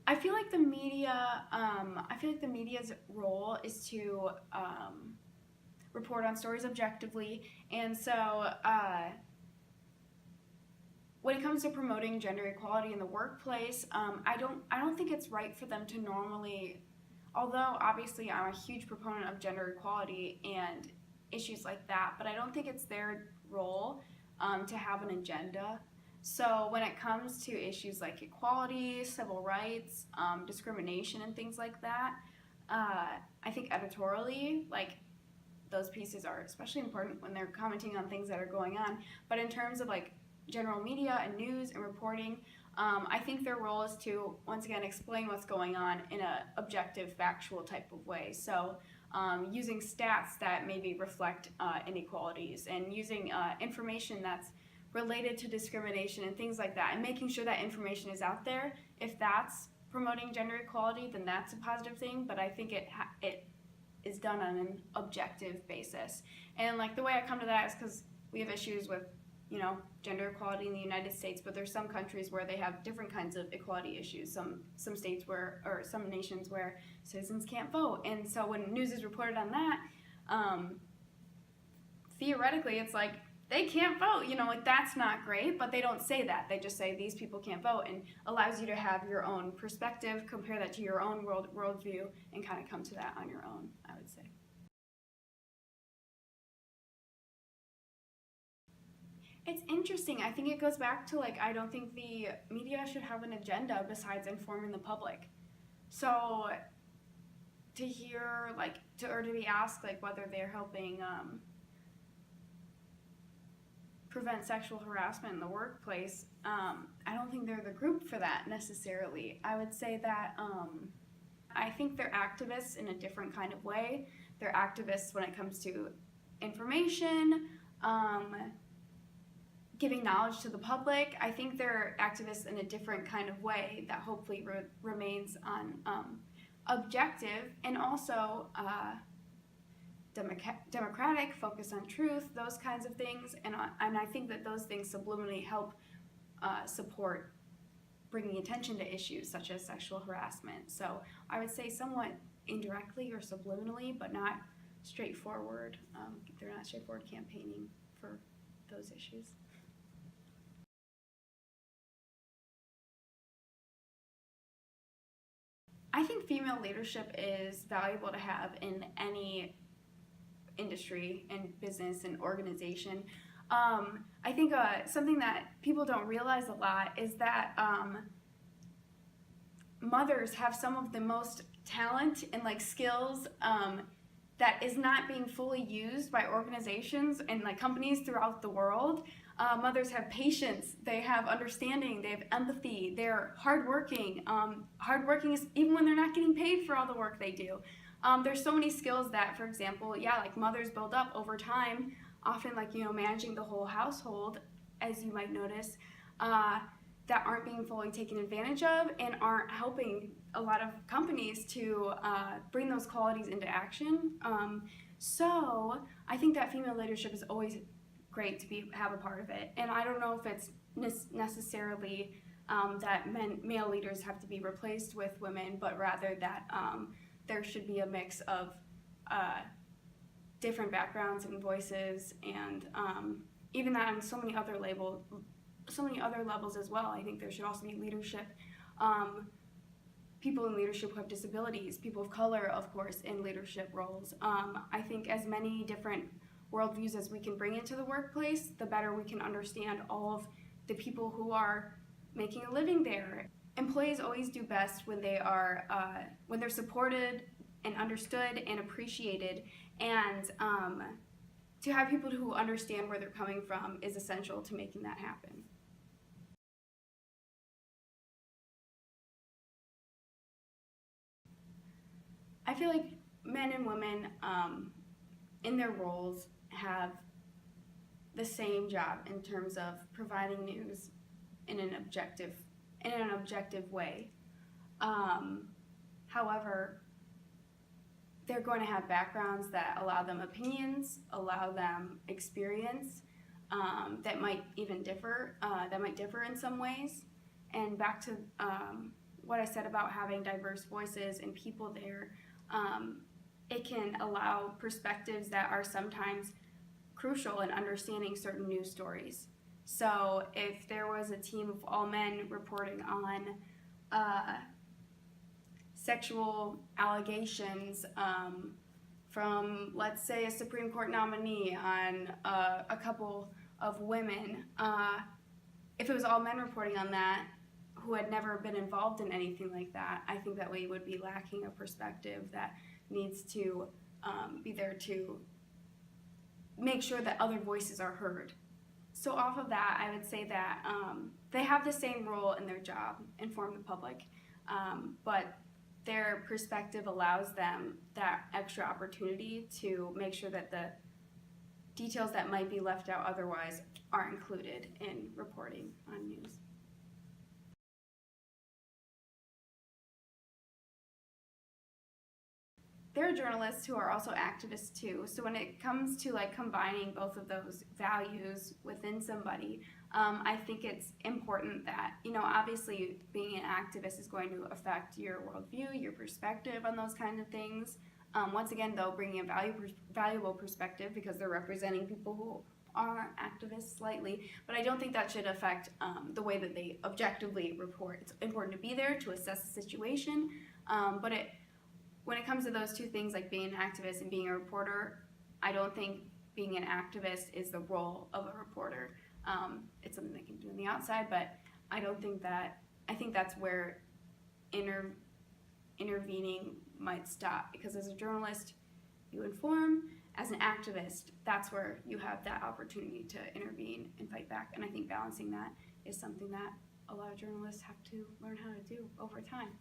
I feel like the media's role is to report on stories objectively, and so when it comes to promoting gender equality in the workplace, I don't think it's right for them to normally, although obviously I'm a huge proponent of gender equality and issues like that, but I don't think it's their role to have an agenda. So when it comes to issues like equality, civil rights, discrimination, and things like that, I think editorially, like, those pieces are especially important when they're commenting on things that are going on. But in terms of like general media and news and reporting, I think their role is to, once again, explain what's going on in an objective, factual type of way. So using stats that maybe reflect inequalities, and using information that's related to discrimination and things like that, and making sure that information is out there. If that's promoting gender equality, then that's a positive thing, but I think it is done on an objective basis. And like the way I come to that is because we have issues with, you know, gender equality in the United States, but there's some countries where they have different kinds of equality issues. Some states where, or some nations where citizens can't vote. And so when news is reported on that, theoretically it's like, they can't vote, you know, like that's not great, but they don't say that. They just say these people can't vote, and allows you to have your own perspective, compare that to your own worldview, and kind of come to that on your own, I would say. It's interesting. I think it goes back to, like, I don't think the media should have an agenda besides informing the public. So to hear, like, or to be asked, like, whether they're helping prevent sexual harassment in the workplace, I don't think they're the group for that necessarily. I would say that I think they're activists in a different kind of way. They're activists when it comes to information, giving knowledge to the public. I think they're activists in a different kind of way that hopefully remains on objective, and also democratic, focus on truth, those kinds of things, and I think that those things subliminally help support bringing attention to issues such as sexual harassment. So I would say somewhat indirectly or subliminally, but not straightforward. They're not straightforward campaigning for those issues. I think female leadership is valuable to have in any industry and business and organization. I think something that people don't realize a lot is that mothers have some of the most talent and like skills that is not being fully used by organizations and like companies throughout the world. Mothers have patience, they have understanding, they have empathy, they're hardworking. Hardworking is even when they're not getting paid for all the work they do. There's so many skills that, for example, yeah, like mothers build up over time, often like, you know, managing the whole household, as you might notice, that aren't being fully taken advantage of and aren't helping a lot of companies to bring those qualities into action. So I think that female leadership is always great to have a part of it. And I don't know if it's necessarily that male leaders have to be replaced with women, but rather that there should be a mix of different backgrounds and voices, and even that on so many other levels as well. I think there should also be leadership, people in leadership who have disabilities, people of color, of course, in leadership roles. I think as many different worldviews as we can bring into the workplace, the better we can understand all of the people who are making a living there. Employees always do best when they are when they're supported and understood and appreciated, and to have people who understand where they're coming from is essential to making that happen. I feel like men and women in their roles have the same job in terms of providing news in an objective way. However, they're going to have backgrounds that allow them opinions, allow them experience that might even differ, that might differ in some ways. And back to what I said about having diverse voices and people there, it can allow perspectives that are sometimes crucial in understanding certain news stories. So if there was a team of all men reporting on sexual allegations from, let's say, a Supreme Court nominee on a couple of women, if it was all men reporting on that who had never been involved in anything like that, I think that we would be lacking a perspective that needs to be there to make sure that other voices are heard. So off of that, I would say that they have the same role in their job, inform the public, but their perspective allows them that extra opportunity to make sure that the details that might be left out otherwise are included in reporting on news. There are journalists who are also activists too. So when it comes to like combining both of those values within somebody, I think it's important that, obviously being an activist is going to affect your worldview, your perspective on those kinds of things. Once again, though, bringing a valuable perspective because they're representing people who are activists slightly, but I don't think that should affect the way that they objectively report. It's important to be there to assess the situation, but when it comes to those two things, like being an activist and being a reporter, I don't think being an activist is the role of a reporter. It's something they can do on the outside, but I think that's where intervening might stop, because as a journalist, you inform. As an activist, that's where you have that opportunity to intervene and fight back, and I think balancing that is something that a lot of journalists have to learn how to do over time.